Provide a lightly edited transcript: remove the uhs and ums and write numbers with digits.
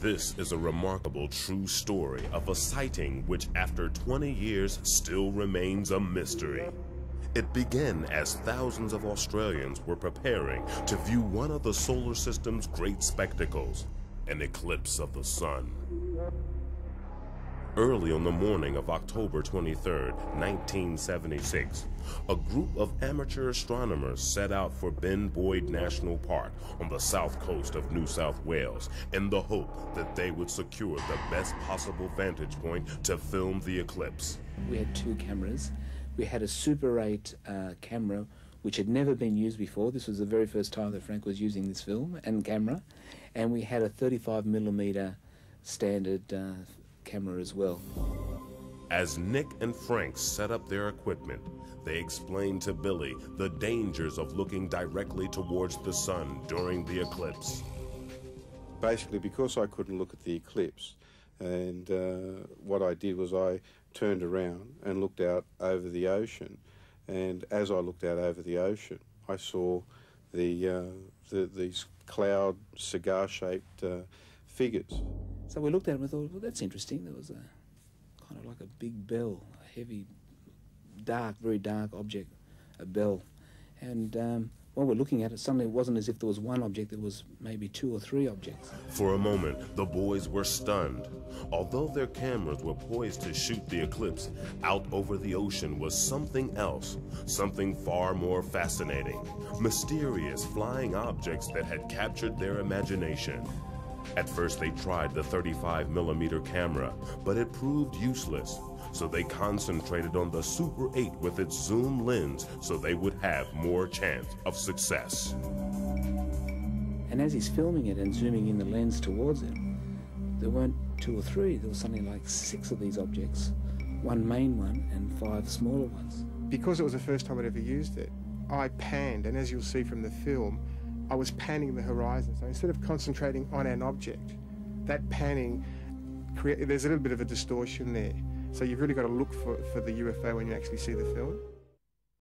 This is a remarkable true story of a sighting which after 20 years still remains a mystery. It began as thousands of Australians were preparing to view one of the solar system's great spectacles, an eclipse of the sun. Early on the morning of October 23, 1976, a group of amateur astronomers set out for Ben Boyd National Park on the south coast of New South Wales in the hope that they would secure the best possible vantage point to film the eclipse. We had two cameras. We had a Super 8 camera which had never been used before. This was the very first time that Frank was using this film and camera. And we had a 35mm standard camera as well. As Nick and Frank set up their equipment, they explained to Billy the dangers of looking directly towards the sun during the eclipse. Basically, because I couldn't look at the eclipse, and what I did was I turned around and looked out over the ocean, and as I looked out over the ocean, I saw these cloud cigar-shaped figures. So we looked at it and we thought, well, that's interesting. There was a kind of like a big bell, a heavy, dark, very dark object, a bell. And while we're looking at it, suddenly it wasn't as if there was one object, there was maybe two or three objects. For a moment, the boys were stunned. Although their cameras were poised to shoot the eclipse, out over the ocean was something else, something far more fascinating, mysterious flying objects that had captured their imagination. At first they tried the 35mm camera, but it proved useless. So they concentrated on the Super 8 with its zoom lens so they would have more chance of success. And as he's filming it and zooming in the lens towards it, there weren't two or three, there was something like 6 of these objects. One main one and 5 smaller ones. Because it was the first time I'd ever used it, I panned, and as you'll see from the film, I was panning the horizon. So instead of concentrating on an object, that panning, there's a little bit of a distortion there. So you've really got to look for the UFO when you actually see the film.